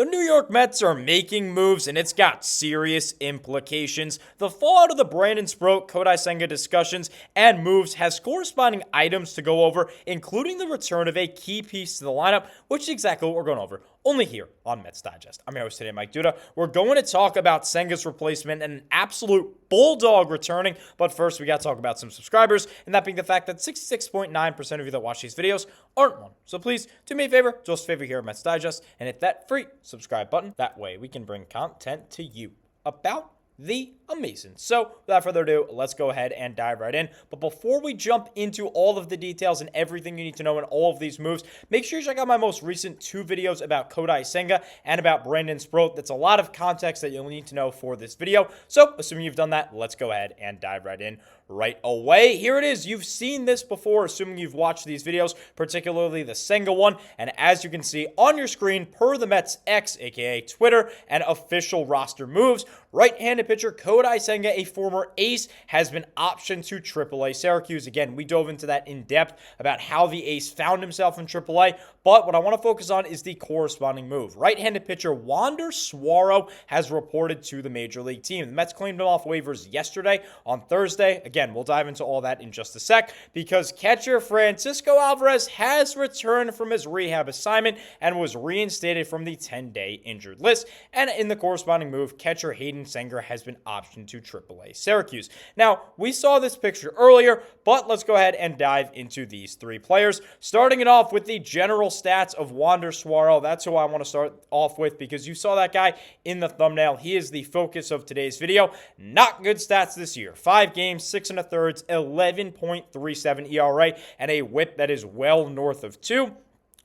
New York Mets are making moves, and it's got serious implications. The fallout of the Brandon Sproat, Kodai Senga discussions and moves has corresponding items to go over, including the return of a key piece to the lineup, which is exactly what we're going over, only here on Mets Digest. I'm your host today, Mike Duda. We're going to talk about Senga's replacement and an absolute bulldog returning, but first we got to talk about some subscribers, and that being the fact that 66.9% of you that watch these videos aren't one. So please do me a favor, do us a favor here at Mets Digest, and hit that free subscribe button. That way we can bring content to you about the amazing. So without further ado, let's go ahead and dive right in. But before we jump into all of the details and everything you need to know in all of these moves, make sure you check out my most recent 2 videos about Kodai Senga and about Brandon Sproat. That's a lot of context that you'll need to know for this video. So assuming you've done that, let's go ahead and dive right in right away. Here it is. You've seen this before, assuming you've watched these videos, particularly the Senga one. And as you can see on your screen, per the Mets X, aka Twitter, and official roster moves, right-handed pitcher Kodai Senga, a former ace, has been optioned to AAA Syracuse. Again, we dove into that in depth about how the ace found himself in AAA, but what I want to focus on is the corresponding move. Right-handed pitcher Wander Suero has reported to the Major League team. The Mets claimed him off waivers yesterday on Thursday. Again, we'll dive into all that in just a sec, because catcher Francisco Alvarez has returned from his rehab assignment and was reinstated from the 10-day injured list. And in the corresponding move, catcher Hayden Senger has been optioned to AAA Syracuse. Now, we saw this picture earlier, but let's go ahead and dive into these 3 players. Starting it off with the general stats of Wander Suero. That's who I want to start off with, because you saw that guy in the thumbnail. He is the focus of today's video. Not good stats this year. 5 games, 6 1/3, 11.37 ERA, and a whip that is well north of 2.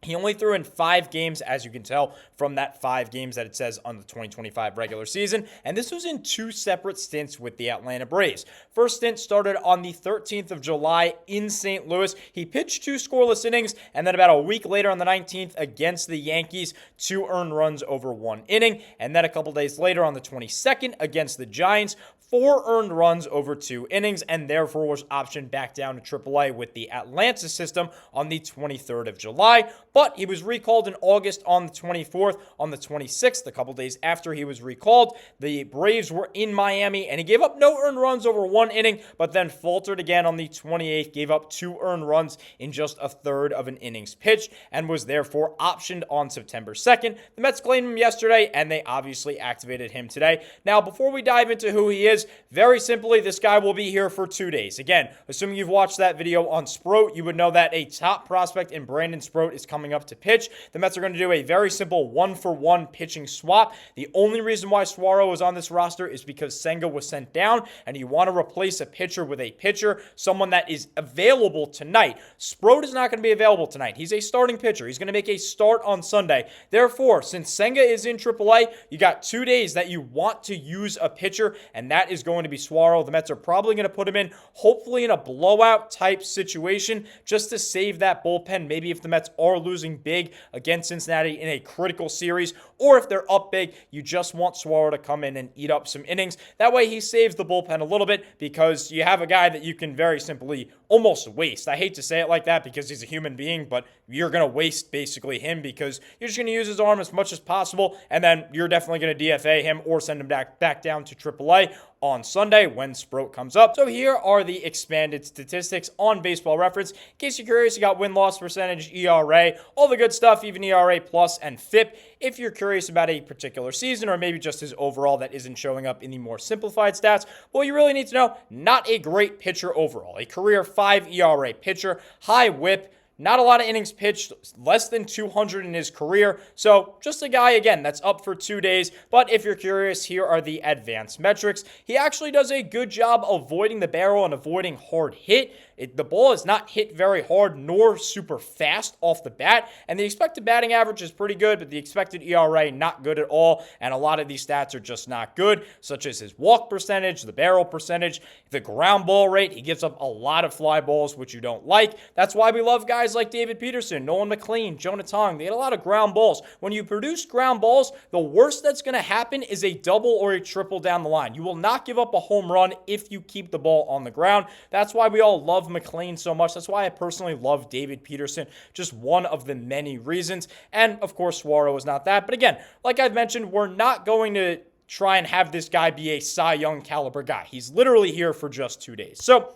He only threw in 5 games, as you can tell from that 5 games that it says on the 2025 regular season, and this was in 2 separate stints with the Atlanta Braves. First stint started on the 13th of July in St. Louis. He pitched 2 scoreless innings, and then about a week later on the 19th against the Yankees, 2 earned runs over 1 inning, and then a couple days later on the 22nd against the Giants, 4 earned runs over 2 innings, and therefore was optioned back down to AAA with the Atlanta system on the 23rd of July. But he was recalled in August on the 24th. On the 26th, a couple days after he was recalled, the Braves were in Miami, and he gave up no earned runs over 1 inning, but then faltered again on the 28th, gave up 2 earned runs in just a third of an innings pitched, and was therefore optioned on September 2nd. The Mets claimed him yesterday, and they obviously activated him today. Now, before we dive into who he is, very simply, this guy will be here for 2 days. Again, assuming you've watched that video on Sproat, you would know that a top prospect in Brandon Sproat is coming up to pitch. The Mets are going to do a very simple 1-for-1 pitching swap. The only reason why Suero is on this roster is because Senga was sent down, and you want to replace a pitcher with a pitcher, someone that is available tonight. Sproat is not going to be available tonight. He's a starting pitcher. He's going to make a start on Sunday. Therefore, since Senga is in AAA, you got 2 days that you want to use a pitcher, and that is going to be Suero. The Mets are probably going to put him in, hopefully in a blowout type situation, just to save that bullpen. Maybe if the Mets are losing big against Cincinnati in a critical series, or if they're up big, you just want Suero to come in and eat up some innings. That way he saves the bullpen a little bit, because you have a guy that you can very simply almost waste. I hate to say it like that because he's a human being, but you're going to waste basically him, because you're just going to use his arm as much as possible, and then you're definitely going to DFA him or send him back down to AAA on Sunday when Sproat comes up. So here are the expanded statistics on Baseball Reference. In case you're curious, you got win-loss percentage, ERA, all the good stuff, even ERA plus and FIP. If you're curious about a particular season, or maybe just his overall that isn't showing up in the more simplified stats, well, you really need to know, not a great pitcher overall. A career 5 ERA pitcher, high whip, not a lot of innings pitched, less than 200 in his career. So just a guy, again, that's up for 2 days. But if you're curious, here are the advanced metrics. He actually does a good job avoiding the barrel and avoiding hard hit. The ball is not hit very hard nor super fast off the bat, and the expected batting average is pretty good, but the expected ERA not good at all, and a lot of these stats are just not good, such as his walk percentage, the barrel percentage, the ground ball rate. He gives up a lot of fly balls, which you don't like. That's why we love guys like David Peterson, Nolan McLean, Jonah Tong. They get a lot of ground balls. When you produce ground balls, the worst that's going to happen is a double or a triple down the line. You will not give up a home run if you keep the ball on the ground. That's why we all love McLean so much. That's why I personally love David Peterson. Just one of the many reasons. And of course, Suero is not that. But again, like I've mentioned, we're not going to try and have this guy be a Cy Young caliber guy. He's literally here for just 2 days. So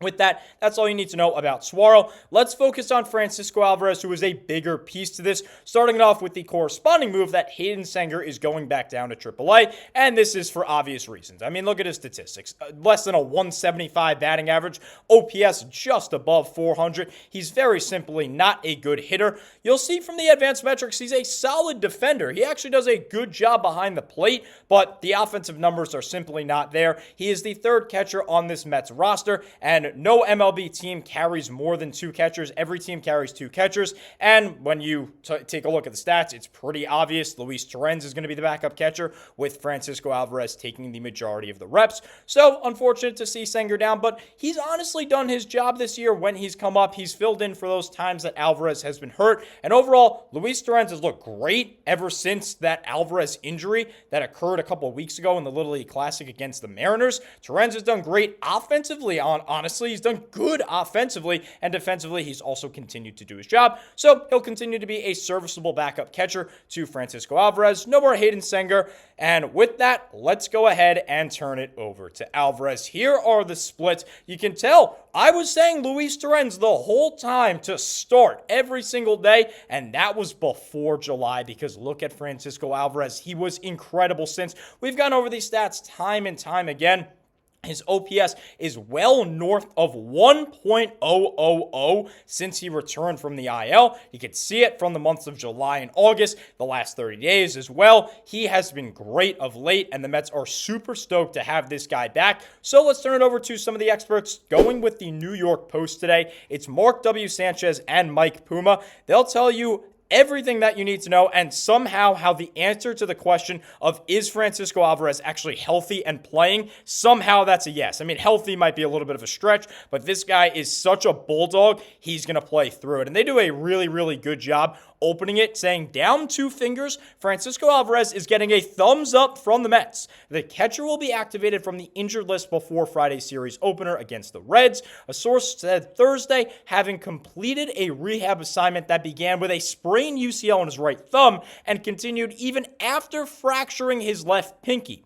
with that, that's all you need to know about Suero. Let's focus on Francisco Alvarez, who is a bigger piece to this, starting it off with the corresponding move that Kodai Senga is going back down to AAA, and this is for obvious reasons. I mean, look at his statistics. Less than a 175 batting average, OPS just above 400. He's very simply not a good hitter. You'll see from the advanced metrics, he's a solid defender. He actually does a good job behind the plate, but the offensive numbers are simply not there. He is the third catcher on this Mets roster, and no MLB team carries more than 2 catchers. Every team carries 2 catchers. And when you take a look at the stats, it's pretty obvious. Luis Torrens is going to be the backup catcher, with Francisco Alvarez taking the majority of the reps. So unfortunate to see Senga down, but he's honestly done his job this year when he's come up. He's filled in for those times that Alvarez has been hurt. And overall, Luis Torrens has looked great ever since that Alvarez injury that occurred a couple of weeks ago in the Little League Classic against the Mariners. Torrens has done great offensively, honestly. He's done good offensively, and defensively, he's also continued to do his job. So he'll continue to be a serviceable backup catcher to Francisco Alvarez. No more Kodai Senga. And with that, let's go ahead and turn it over to Alvarez. Here are the splits. You can tell I was saying Luis Torrens the whole time to start every single day, and that was before July, because look at Francisco Alvarez. He was incredible since. We've gone over these stats time and time again. His OPS is well north of 1.000 since he returned from the IL. You can see it from the months of July and August, the last 30 days as well. He has been great of late, and the Mets are super stoked to have this guy back. So let's turn it over to some of the experts. Going with the New York Post today, it's Mark W. Sanchez and Mike Puma. They'll tell you everything that you need to know, and somehow how the answer to the question of is Francisco Alvarez actually healthy and playing, somehow that's a yes. I mean, healthy might be a little bit of a stretch, but this guy is such a bulldog, he's going to play through it. And they do a really, really good job opening it, saying down 2 fingers, Francisco Alvarez is getting a thumbs up from the Mets. The catcher will be activated from the injured list before Friday's series opener against the Reds. A source said Thursday, having completed a rehab assignment that began with a sprained UCL in his right thumb and continued even after fracturing his left pinky.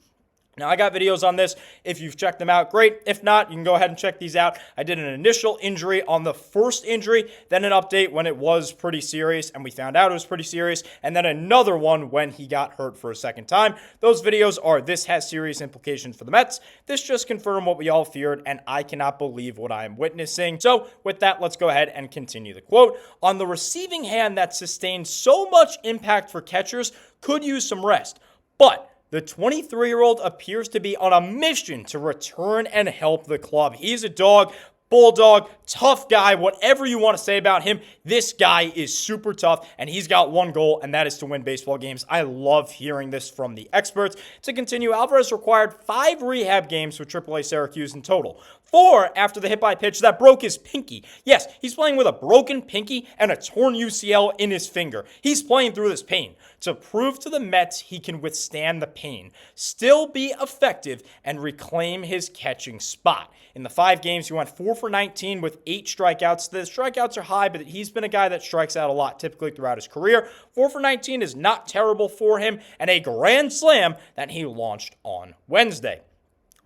Now, I got videos on this. If you've checked them out, great. If not, you can go ahead and check these out. I did an initial injury on the first injury, then an update when it was pretty serious, and we found out it was pretty serious, and then another one when he got hurt for a second time. Those videos are this has serious implications for the Mets. This just confirmed what we all feared, and I cannot believe what I am witnessing. So with that, let's go ahead and continue the quote. On the receiving hand that sustained so much impact for catchers could use some rest, but the 23-year-old appears to be on a mission to return and help the club. He's a dog, bulldog, tough guy, whatever you want to say about him. This guy is super tough, and he's got one goal, and that is to win baseball games. I love hearing this from the experts. To continue, Alvarez required 5 rehab games with AAA Syracuse in total. 4 after the hit-by pitch that broke his pinky. Yes, he's playing with a broken pinky and a torn UCL in his finger. He's playing through this pain to prove to the Mets he can withstand the pain, still be effective, and reclaim his catching spot. In the 5 games, he went 4 for 19 with 8 strikeouts. The strikeouts are high, but he's been a guy that strikes out a lot typically throughout his career. 4 for 19 is not terrible for him, and a grand slam that he launched on Wednesday.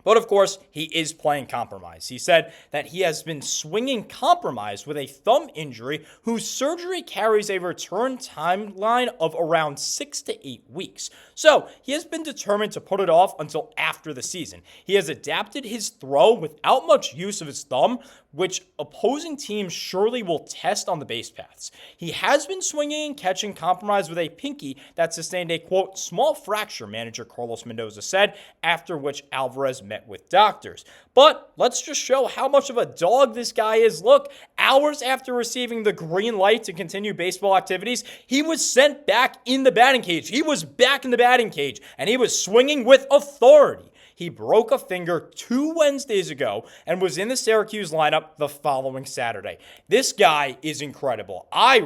But of course, he is playing compromise. He said that he has been swinging compromised with a thumb injury whose surgery carries a return timeline of around 6 to 8 weeks. So he has been determined to put it off until after the season. He has adapted his throw without much use of his thumb, which opposing teams surely will test on the base paths. He has been swinging and catching compromised with a pinky that sustained a, quote, small fracture, manager Carlos Mendoza said, after which Alvarez met with doctors. But let's just show how much of a dog this guy is. Look, hours after receiving the green light to continue baseball activities, he was sent back in the batting cage. He was back in the batting cage, and he was swinging with authority. He broke a finger 2 Wednesdays ago and was in the Syracuse lineup the following Saturday. This guy is incredible. I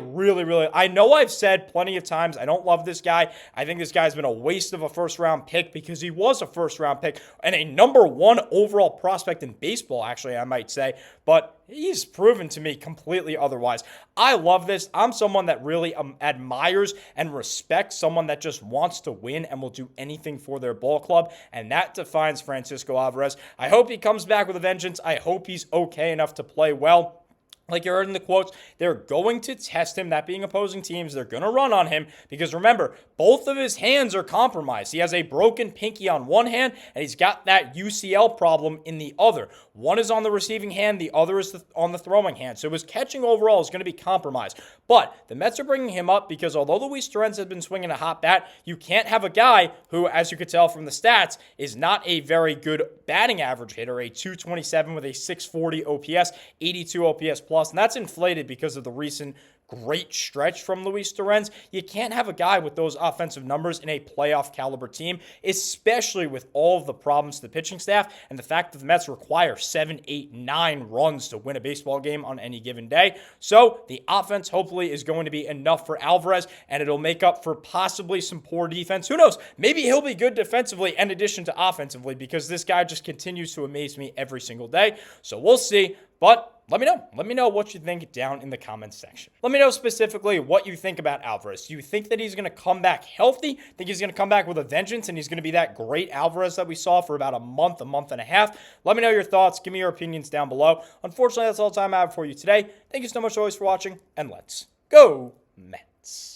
know I've said plenty of times I don't love this guy. I think this guy's been a waste of a first-round pick because he was a first-round pick and a number 1 overall prospect in baseball, actually, I might say. But He's proven to me completely otherwise. I love this. I'm someone that really admires and respects someone that just wants to win and will do anything for their ball club, and that defines Francisco Alvarez. I hope he comes back with a vengeance. I hope he's okay enough to play well. Like you heard in the quotes, they're going to test him, that being opposing teams. They're going to run on him because remember, both of his hands are compromised. He has a broken pinky on one hand, and he's got that UCL problem in the other. One is on the receiving hand, the other is on the throwing hand. So his catching overall is going to be compromised. But the Mets are bringing him up because although Luis Stearns has been swinging a hot bat, you can't have a guy who, as you could tell from the stats, is not a very good batting average hitter, a 227 with a 640 OPS, 82 OPS plus. And that's inflated because of the recent great stretch from Luis Stearns. You can't have a guy with those offensive numbers in a playoff caliber team, especially with all of the problems to the pitching staff and the fact that the Mets require 7, 8, 9 runs to win a baseball game on any given day. So the offense hopefully is going to be enough for Alvarez, and it'll make up for possibly some poor defense. Who knows? Maybe he'll be good defensively in addition to offensively because this guy just continues to amaze me every single day. So we'll see. But let me know. Let me know what you think down in the comments section. Let me know specifically what you think about Alvarez. Do you think that he's going to come back healthy? Think he's going to come back with a vengeance and he's going to be that great Alvarez that we saw for about a month and a half? Let me know your thoughts. Give me your opinions down below. Unfortunately, that's all the time I have for you today. Thank you so much always for watching, and let's go Mets.